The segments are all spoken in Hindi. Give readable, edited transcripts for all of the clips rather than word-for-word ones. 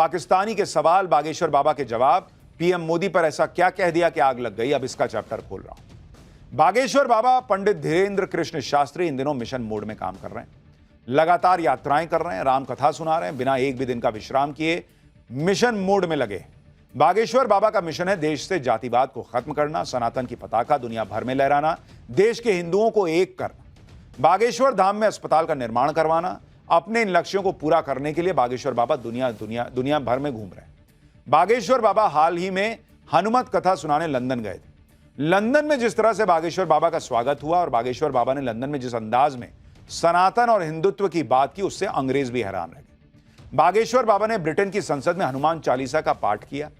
पाकिस्तानी के सवाल, बागेश्वर बाबा के जवाब, पीएम मोदी पर ऐसा क्या कह दिया कि आग लग गई। अब इसका चैप्टर खोल रहा हूं। बागेश्वर बाबा पंडित धीरेन्द्र कृष्ण शास्त्री इन दिनों मिशन मोड में काम कर रहे हैं। लगातार यात्राएं कर रहे हैं, राम कथा सुना रहे हैं, बिना एक भी दिन का विश्राम किए मिशन मोड में लगे। बागेश्वर बाबा का मिशन है देश से जातिवाद को खत्म करना, सनातन की पताका दुनिया भर में लहराना, देश के हिंदुओं को एक करना, बागेश्वर धाम में अस्पताल का निर्माण करवाना। अपने इन लक्ष्यों को पूरा करने के लिए बागेश्वर बाबा दुनिया भर में घूम रहे हैं। बागेश्वर बाबा हाल ही में हनुमत कथा सुनाने लंदन गए थे। लंदन में जिस तरह से बागेश्वर बाबा का स्वागत हुआ और बागेश्वर बाबा ने लंदन में जिस अंदाज में सनातन और हिंदुत्व की बात की, उससे अंग्रेज भी हैरान रह गए। बागेश्वर बाबा ने ब्रिटेन की संसद में हनुमान चालीसा का पाठ किया,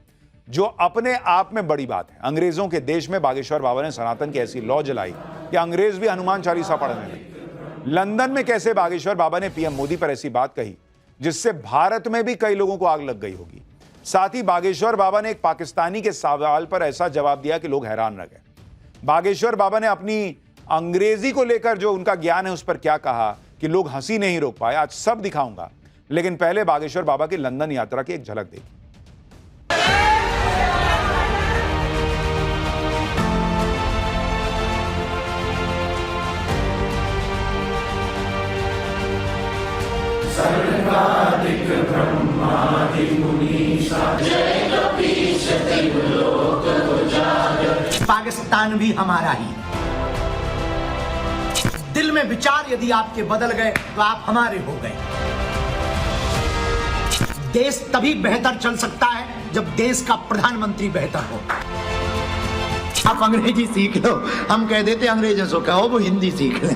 जो अपने आप में बड़ी बात है। अंग्रेजों के देश में बागेश्वर बाबा ने सनातन की ऐसी लौ जलाई कि अंग्रेज भी हनुमान चालीसा पढ़ने लगे। लंदन में कैसे बागेश्वर बाबा ने पीएम मोदी पर ऐसी बात कही जिससे भारत में भी कई लोगों को आग लग गई होगी। साथ ही बागेश्वर बाबा ने एक पाकिस्तानी के सवाल पर ऐसा जवाब दिया कि लोग हैरान रह गए। बागेश्वर बाबा ने अपनी अंग्रेजी को लेकर जो उनका ज्ञान है उस पर क्या कहा कि लोग हंसी नहीं रोक पाए। आज सब दिखाऊंगा, लेकिन पहले बागेश्वर बाबा की लंदन यात्रा की एक झलक देखिए। पाकिस्तान भी हमारा ही। दिल में विचार यदि आपके बदल गए तो आप हमारे हो गए। देश तभी बेहतर चल सकता है जब देश का प्रधानमंत्री बेहतर हो। आप अंग्रेजी सीख लो, हम कह देते अंग्रेजों से कहो वो हिंदी सीख लें।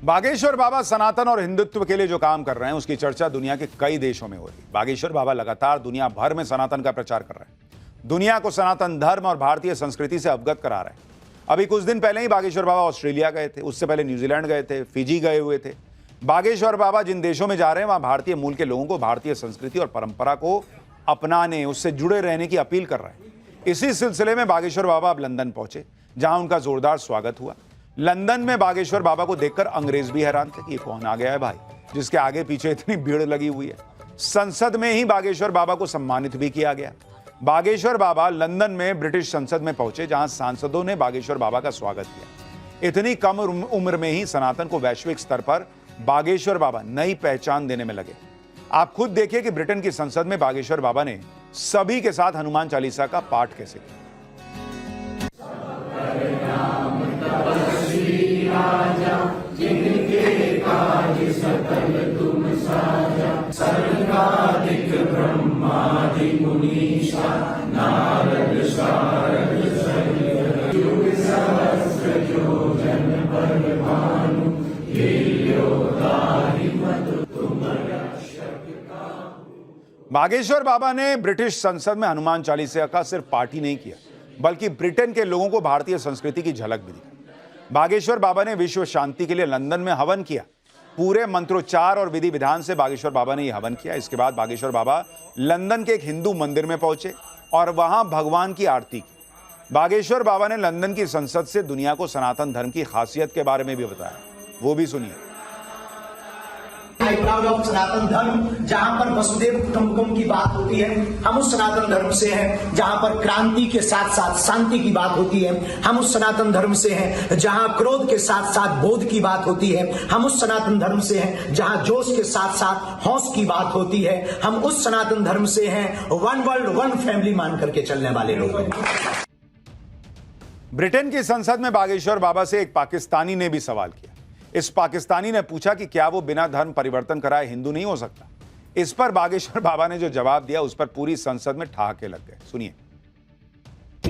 बागेश्वर बाबा सनातन और हिंदुत्व के लिए जो काम कर रहे हैं उसकी चर्चा दुनिया के कई देशों में हो रही है। बागेश्वर बाबा लगातार दुनिया भर में सनातन का प्रचार कर रहे हैं, दुनिया को सनातन धर्म और भारतीय संस्कृति से अवगत करा रहे हैं। अभी कुछ दिन पहले ही बागेश्वर बाबा ऑस्ट्रेलिया गए थे, उससे पहले न्यूजीलैंड गए थे, फिजी गए हुए थे। बागेश्वर बाबा जिन देशों में जा रहे हैं वहां भारतीय मूल के लोगों को भारतीय संस्कृति और परंपरा को अपनाने, उससे जुड़े रहने की अपील कर रहे हैं। इसी सिलसिले में बागेश्वर बाबा अब लंदन पहुंचे, जहां उनका जोरदार स्वागत हुआ। लंदन में बागेश्वर बाबा को देखकर अंग्रेज भी हैरान थे कि ये कौन आ गया है भाई, जिसके आगे पीछे इतनी भीड़ लगी हुई है। संसद में ही बागेश्वर बाबा को सम्मानित भी किया गया। बागेश्वर बाबा लंदन में ब्रिटिश संसद में पहुंचे, जहां सांसदों ने बागेश्वर बाबा का स्वागत किया। इतनी कम उम्र में ही सनातन को वैश्विक स्तर पर बागेश्वर बाबा नई पहचान देने में लगे। आप खुद देखिए कि ब्रिटेन की संसद में बागेश्वर बाबा ने सभी के साथ हनुमान चालीसा का पाठ कैसे किया। बागेश्वर बाबा ने ब्रिटिश संसद में हनुमान चालीसा का सिर्फ पाठ ही नहीं किया, बल्कि ब्रिटेन के लोगों को भारतीय संस्कृति की झलक भी दी। बागेश्वर बाबा ने विश्व शांति के लिए लंदन में हवन किया। पूरे मंत्रोच्चार और विधि विधान से बागेश्वर बाबा ने यह हवन किया। इसके बाद बागेश्वर बाबा लंदन के एक हिंदू मंदिर में पहुंचे और वहां भगवान की आरती की। बागेश्वर बाबा ने लंदन की संसद से दुनिया को सनातन धर्म की खासियत के बारे में भी बताया, वो भी सुनिए। प्राउड ऑफ सनातन धर्म, जहां पर वसुदेव कुटुंबकम की बात होती है, हम उस सनातन धर्म से हैं। जहां पर क्रांति के साथ साथ शांति की बात होती है, हम उस सनातन धर्म से हैं। जहां क्रोध के साथ साथ बोध की बात होती है, हम उस सनातन धर्म से हैं। जहां जोश के साथ साथ हौस की बात होती है, हम उस सनातन धर्म से हैं। वन वर्ल्ड वन फैमिली मान करके चलने वाले लोग हैं। ब्रिटेन की संसद में बागेश्वर बाबा से एक पाकिस्तानी ने भी सवाल किया। इस पाकिस्तानी ने पूछा कि क्या वो बिना धर्म परिवर्तन कराए हिंदू नहीं हो सकता। इस पर बागेश्वर बाबा ने जो जवाब दिया उस पर पूरी संसद में ठहाके लग गए। सुनिए।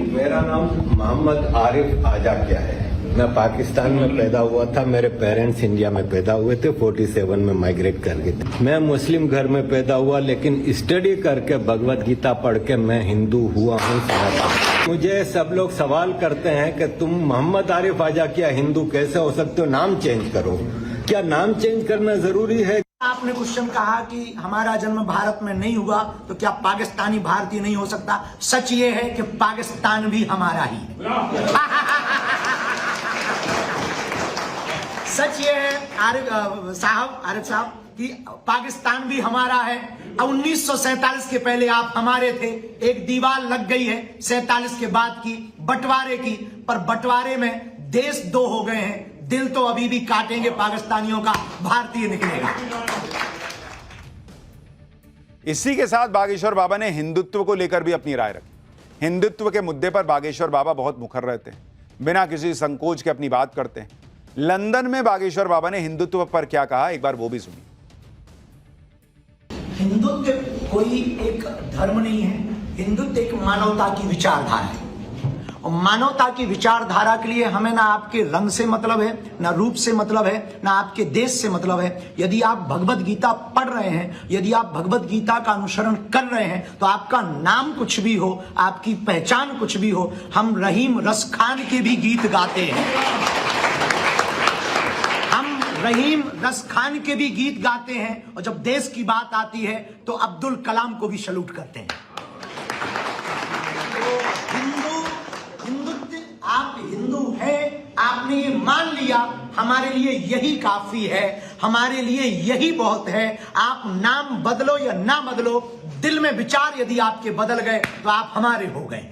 मेरा नाम मोहम्मद आरिफ आजा क्या है। मैं पाकिस्तान में पैदा हुआ था, मेरे पेरेंट्स इंडिया में पैदा हुए थे, 47 में माइग्रेट कर गए थे। मैं मुस्लिम घर में पैदा हुआ, लेकिन स्टडी करके भगवत गीता पढ़ के मैं हिंदू हुआ हूँ। मुझे सब लोग सवाल करते हैं कि तुम मोहम्मद आरिफ आजा क्या हिंदू कैसे हो सकते हो, नाम चेंज करो। क्या नाम चेंज करना जरूरी है? आपने क्वेश्चन कहा कि हमारा जन्म भारत में नहीं हुआ तो क्या पाकिस्तानी भारतीय नहीं हो सकता। सच ये है कि पाकिस्तान भी हमारा ही है। सच ये है आरिफ साहब कि पाकिस्तान भी हमारा है। 1947 के पहले आप हमारे थे। एक दीवार लग गई है 47 के बाद की बंटवारे की, पर बंटवारे में देश दो हो गए हैं। दिल तो अभी भी काटेंगे पाकिस्तानियों का, भारतीय निकलेगा। इसी के साथ बागेश्वर बाबा ने हिंदुत्व को लेकर भी अपनी राय रखी। हिंदुत्व के मुद्दे पर बागेश्वर बाबा बहुत मुखर रहते हैं, बिना किसी संकोच के अपनी बात करते हैं। लंदन में बागेश्वर बाबा ने हिंदुत्व पर क्या कहा, एक बार वो भी सुनिए। हिंदुत्व कोई एक धर्म नहीं है, हिंदुत्व एक मानवता की विचारधारा है। और मानवता की विचारधारा के लिए हमें ना आपके रंग से मतलब है, ना रूप से मतलब है, ना आपके देश से मतलब है। यदि आप भगवत गीता पढ़ रहे हैं, यदि आप भगवत गीता का अनुसरण कर रहे हैं, तो आपका नाम कुछ भी हो, आपकी पहचान कुछ भी हो, हम रहीम रस खान के भी गीत गाते हैं। हम रहीम रस खान के भी गीत गाते हैं, और जब देश की बात आती है तो अब्दुल कलाम को भी सैल्यूट करते हैं। आप हिंदू हैं, आपने ये मान लिया, हमारे लिए यही काफी है, हमारे लिए यही बहुत है। आप नाम बदलो या ना बदलो, दिल में विचार यदि आपके बदल गए तो आप हमारे हो गए।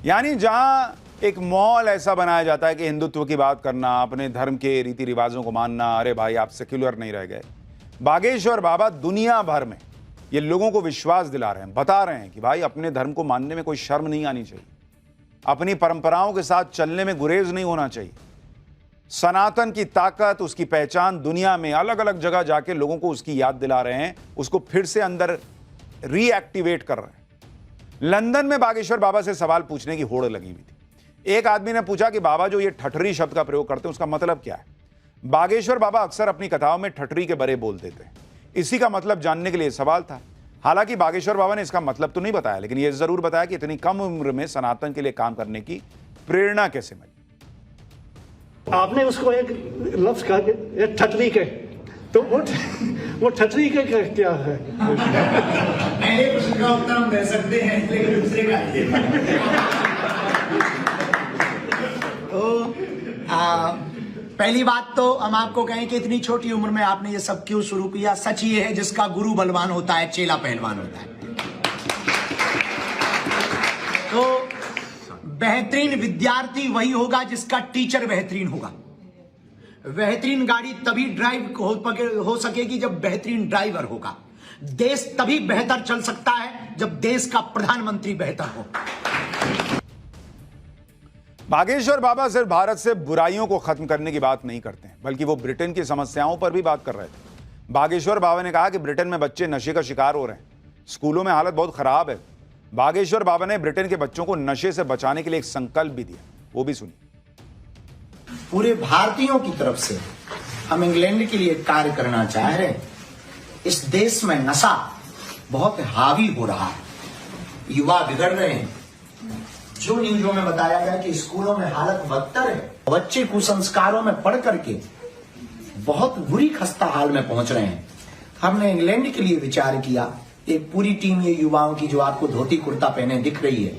यानी जहां एक माहौल ऐसा बनाया जाता है कि हिंदुत्व की बात करना, अपने धर्म के रीति रिवाजों को मानना, अरे भाई आप सेक्युलर नहीं रह गए। बागेश्वर बाबा दुनिया भर में ये लोगों को विश्वास दिला रहे हैं, बता रहे हैं कि भाई अपने धर्म को मानने में कोई शर्म नहीं आनी चाहिए, अपनी परंपराओं के साथ चलने में गुरेज नहीं होना चाहिए। सनातन की ताकत, उसकी पहचान दुनिया में अलग अलग जगह जाके लोगों को उसकी याद दिला रहे हैं, उसको फिर से अंदर रीएक्टिवेट कर रहे हैं। लंदन में बागेश्वर बाबा से सवाल पूछने की होड़ लगी हुई थी। एक आदमी ने पूछा कि बाबा जो ये ठठरी शब्द का प्रयोग करते हैं उसका मतलब क्या है। बागेश्वर बाबा अक्सर अपनी कथाओं में ठठरी के बरे बोल देते हैं। इसी का मतलब जानने के लिए सवाल था। हालांकि बागेश्वर बाबा ने इसका मतलब तो नहीं बताया, लेकिन यह जरूर बताया कि इतनी कम उम्र में सनातन के लिए काम करने की प्रेरणा कैसे मिली। आपने उसको एक लफ्ज कहा कि ठठरी के, तो वो ठठरी के क्या है? पहले प्रश्न का उत्तर हम दे सकते हैं, लेकिन दूसरे का नहीं दे पाएंगे। पहली बात तो हम आपको कहें कि इतनी छोटी उम्र में आपने ये सब क्यों शुरू किया। सच ये है, जिसका गुरु बलवान होता है चेला पहलवान होता है। तो बेहतरीन विद्यार्थी वही होगा जिसका टीचर बेहतरीन होगा। बेहतरीन गाड़ी तभी ड्राइव हो सकेगी जब बेहतरीन ड्राइवर होगा। देश तभी बेहतर चल सकता है जब देश का प्रधानमंत्री बेहतर हो। बागेश्वर बाबा सिर्फ भारत से बुराइयों को खत्म करने की बात नहीं करते हैं, बल्कि वो ब्रिटेन की समस्याओं पर भी बात कर रहे थे। बागेश्वर बाबा ने कहा कि ब्रिटेन में बच्चे नशे का शिकार हो रहे हैं, स्कूलों में हालत बहुत खराब है। बागेश्वर बाबा ने ब्रिटेन के बच्चों को नशे से बचाने के लिए एक संकल्प भी दिया, वो भी सुनिए। पूरे भारतीयों की तरफ से हम इंग्लैंड के लिए कार्य करना चाह रहे हैं। इस देश में नशा बहुत हावी हो रहा है, युवा बिगड़ रहे हैं। जो न्यूज़ों में बताया गया कि स्कूलों में हालत बदतर है, बच्चे कुसंस्कारों में पढ़ करके बहुत बुरी खस्ता हाल में पहुंच रहे हैं। हमने इंग्लैंड के लिए विचार किया। एक पूरी टीम ये युवाओं की जो आपको धोती कुर्ता पहने दिख रही है,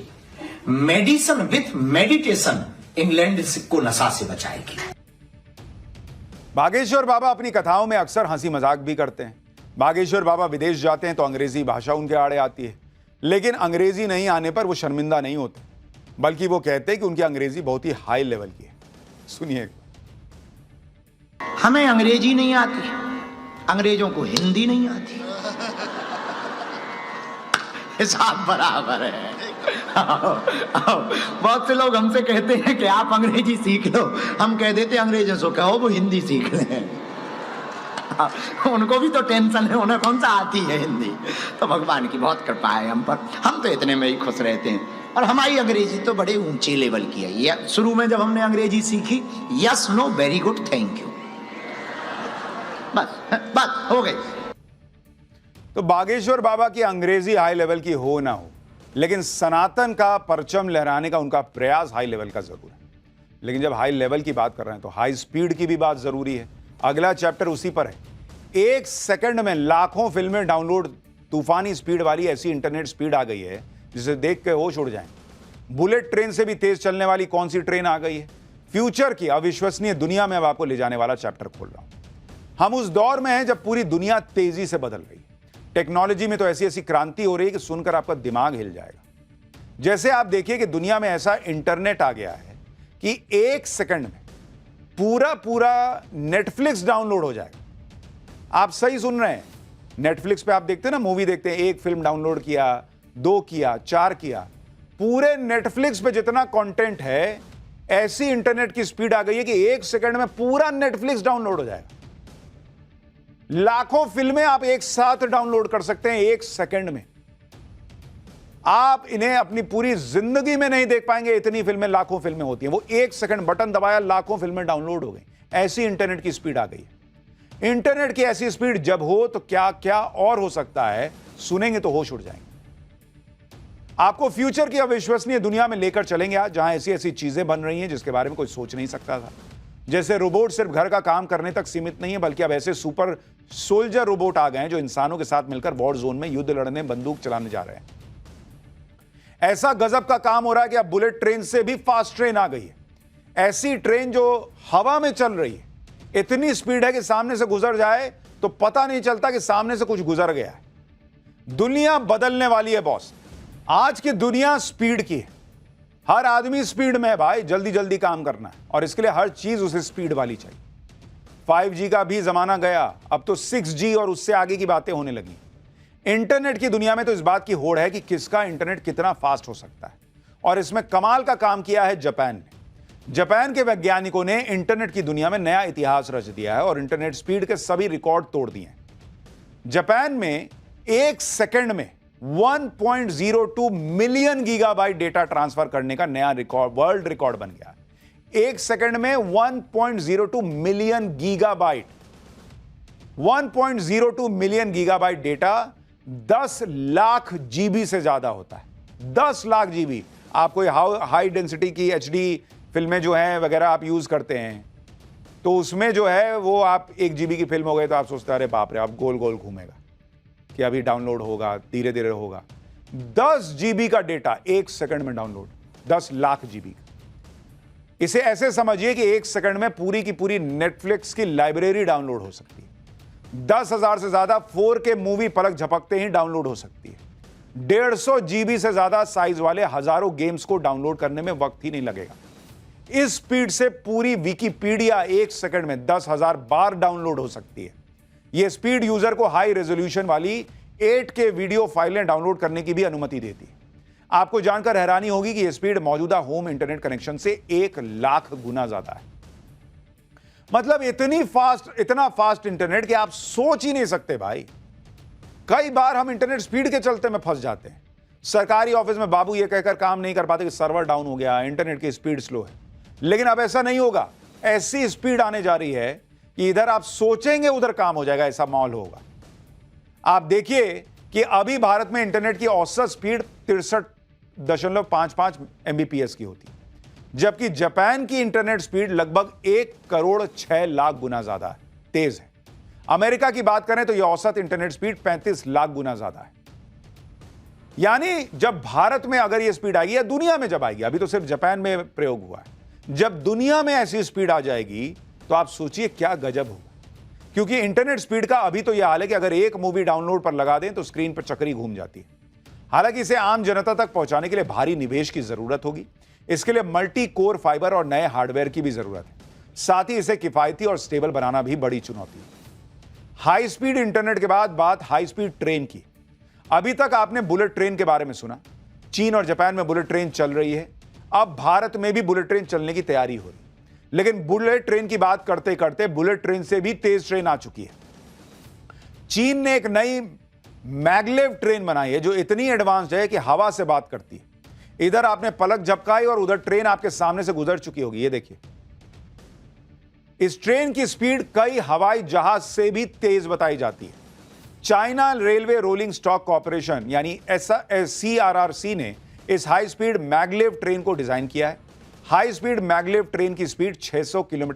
मेडिसिन विथ मेडिटेशन इंग्लैंड को नशा से बचाएगी। बागेश्वर बाबा अपनी कथाओं में अक्सर हंसी मजाक भी करते हैं। बागेश्वर बाबा विदेश जाते हैं तो अंग्रेजी भाषा उनके आड़े आती है, लेकिन अंग्रेजी नहीं आने पर वो शर्मिंदा नहीं होते, बल्कि वो कहते हैं कि उनकी अंग्रेजी बहुत ही हाई लेवल की है। सुनिए। हमें अंग्रेजी नहीं आती, अंग्रेजों को हिंदी नहीं आती। हिसाब बराबर है। बहुत से लोग हमसे कहते हैं कि आप अंग्रेजी सीख लो, हम कह देते अंग्रेजों से कहो वो हिंदी सीख लें। उनको भी तो टेंशन है, उन्हें कौन सा आती है हिंदी। तो भगवान की बहुत कृपा है हम पर, हम तो इतने में ही खुश रहते हैं। और हमारी अंग्रेजी तो बड़े ऊंचे लेवल की है। ये शुरू में जब हमने अंग्रेजी सीखी, yes know very good thank you, बस हो गई। तो बागेश्वर बाबा की अंग्रेजी हाई लेवल की हो ना हो, लेकिन सनातन का परचम लहराने का उनका प्रयास हाई लेवल का जरूर है। लेकिन जब हाई लेवल की बात कर रहे हैं तो हाई स्पीड की भी बात जरूरी है। अगला चैप्टर उसी पर है। 1 सेकंड में लाखों फिल्में डाउनलोड, तूफानी स्पीड वाली ऐसी इंटरनेट स्पीड आ गई है जिसे देख के होश उड़ जाए। बुलेट ट्रेन से भी तेज चलने वाली कौन सी ट्रेन आ गई है? फ्यूचर की अविश्वसनीय दुनिया में अब आपको ले जाने वाला चैप्टर खोल रहा हूं। हम उस दौर में हैं जब पूरी दुनिया तेजी से बदल रही है। टेक्नोलॉजी में तो ऐसी ऐसी क्रांति हो रही है कि सुनकर आपका दिमाग हिल जाएगा। जैसे आप देखिए कि दुनिया में ऐसा इंटरनेट आ गया है कि 1 सेकंड में पूरा नेटफ्लिक्स डाउनलोड हो जाएगा। आप सही सुन रहे हैं। नेटफ्लिक्स पे आप देखते हैं ना, मूवी देखते हैं, 1 फिल्म डाउनलोड किया, 2 किया, 4 किया, पूरे नेटफ्लिक्स पे जितना कंटेंट है, ऐसी इंटरनेट की स्पीड आ गई है कि 1 सेकंड में पूरा नेटफ्लिक्स डाउनलोड हो जाएगा। लाखों फिल्में आप एक साथ डाउनलोड कर सकते हैं 1 सेकंड में। आप इन्हें अपनी पूरी जिंदगी में नहीं देख पाएंगे, इतनी फिल्में, लाखों फिल्में होती हैं। वो 1 सेकंड बटन दबाया, लाखों फिल्में डाउनलोड हो गई। ऐसी इंटरनेट की स्पीड आ गई है। इंटरनेट की ऐसी स्पीड जब हो तो क्या क्या और हो सकता है, सुनेंगे तो होश उड़ जाएंगे। आपको फ्यूचर की अविश्वसनीय दुनिया में लेकर चलेंगे आज, जहां ऐसी ऐसी चीजें बन रही हैं जिसके बारे में कोई सोच नहीं सकता था। जैसे रोबोट सिर्फ घर का काम करने तक सीमित नहीं है, बल्कि अब ऐसे सुपर सोल्जर रोबोट आ गए हैं जो इंसानों के साथ मिलकर वॉर जोन में युद्ध लड़ने, बंदूक चलाने जा रहे हैं। ऐसा गजब का काम हो रहा है कि अब बुलेट ट्रेन से भी फास्ट ट्रेन आ गई है। ऐसी ट्रेन जो हवा में चल रही है, इतनी स्पीड है कि सामने से गुजर जाए तो पता नहीं चलता कि सामने से कुछ गुजर गया है। दुनिया बदलने वाली है बॉस। आज की दुनिया स्पीड की है। हर आदमी स्पीड में है भाई, जल्दी जल्दी काम करना है, और इसके लिए हर चीज उसे स्पीड वाली चाहिए। 5G का भी जमाना गया, अब तो 6G और उससे आगे की बातें होने लगी। इंटरनेट की दुनिया में तो इस बात की होड़ है कि किसका इंटरनेट कितना फास्ट हो सकता है, और इसमें कमाल का काम किया है जापान ने। जापान के वैज्ञानिकों ने इंटरनेट की दुनिया में नया इतिहास रच दिया है और इंटरनेट स्पीड के सभी रिकॉर्ड तोड़ दिए हैं। जापान में 1 सेकंड में 1.02 मिलियन गीगाबाइट डेटा ट्रांसफर करने का नया रिकॉर्ड, वर्ल्ड रिकॉर्ड बन गया। 1 सेकंड में 1.02 million gigabyte, 1.02 million gigabyte data 10 lakh GB से ज्यादा होता है। 10 लाख जीबी। आप कोई हाई डेंसिटी की HD फिल्में जो हैं वगैरह आप यूज करते हैं, तो उसमें जो है वो आप 1 GB की फिल्म हो गई तो आप सोचते हैं अरे बाप रे, आप गोल गोल घूमेगा कि अभी डाउनलोड होगा, धीरे धीरे होगा। 10 GB का डेटा 1 सेकंड में डाउनलोड, 10 लाख जीबी। इसे ऐसे समझिए कि 1 सेकंड में पूरी की पूरी नेटफ्लिक्स की लाइब्रेरी डाउनलोड हो सकती है। 10,000 से ज्यादा 4K मूवी पलक झपकते ही डाउनलोड हो सकती है। 150 GB से ज्यादा साइज वाले हजारों गेम्स को डाउनलोड करने में वक्त ही नहीं लगेगा। इस स्पीड से पूरी विकिपीडिया 1 सेकंड में 10,000 बार डाउनलोड हो सकती है। यह स्पीड यूजर को हाई रेजोल्यूशन वाली 8K वीडियो फाइलें डाउनलोड करने की भी अनुमति देती है। आपको जानकर हैरानी होगी कि यह स्पीड मौजूदा होम इंटरनेट कनेक्शन से 1 लाख गुना ज्यादा है। मतलब इतना फास्ट इंटरनेट कि आप सोच ही नहीं सकते भाई। कई बार हम इंटरनेट स्पीड के चलते में फंस जाते हैं। सरकारी ऑफिस में बाबू यह कहकर काम नहीं कर पाते कि सर्वर डाउन हो गया, इंटरनेट की स्पीड स्लो है। लेकिन अब ऐसा नहीं होगा। ऐसी स्पीड आने जा रही है कि इधर आप सोचेंगे उधर काम हो जाएगा, ऐसा माहौल होगा। आप देखिए कि अभी भारत में इंटरनेट की औसत स्पीड 63.55 Mbps की होती है, जबकि जापान की इंटरनेट स्पीड लगभग 1,06,00,000 गुना ज्यादा है, तेज है। अमेरिका की बात करें तो यह औसत इंटरनेट स्पीड 35 लाख गुना ज्यादा है। यानी जब भारत में अगर यह स्पीड आएगी या दुनिया में जब आएगी, अभी तो सिर्फ जापान में प्रयोग हुआ है, जब दुनिया में ऐसी स्पीड आ जाएगी तो आप सोचिए क्या गजब होगा। क्योंकि इंटरनेट स्पीड का अभी तो यह हाल है कि अगर एक मूवी डाउनलोड पर लगा दें तो स्क्रीन पर चक्री घूम जाती है। हालांकि इसे आम जनता तक पहुंचाने के लिए भारी निवेश की जरूरत होगी। इसके लिए मल्टी कोर फाइबर और नए हार्डवेयर की भी जरूरत है। साथ ही इसे किफायती और स्टेबल बनाना भी बड़ी चुनौती है। हाई स्पीड इंटरनेट के बाद बात हाई स्पीड ट्रेन की। अभी तक आपने बुलेट ट्रेन के बारे में सुना। चीन और जापान में बुलेट ट्रेन चल रही है। अब भारत में भी बुलेट ट्रेन चलने की तैयारी हो रही है। लेकिन बुलेट ट्रेन की बात करते करते बुलेट ट्रेन से भी तेज ट्रेन आ चुकी है। चीन ने एक नई मैगलेव ट्रेन बनाई है जो इतनी एडवांस्ड है कि हवा से बात करती है। इधर आपने पलक झपकाई और उधर ट्रेन आपके सामने से गुजर चुकी होगी। ये देखिए, इस ट्रेन की स्पीड कई हवाई जहाज से भी तेज बताई जाती है। China railway rolling stock corporation यानी CRRC ने इस हाई स्पीड मैगलेव ट्रेन को डिजाइन किया है। हाई स्पीड मैगलेव ट्रेन की स्पीड 600 किलोमीटर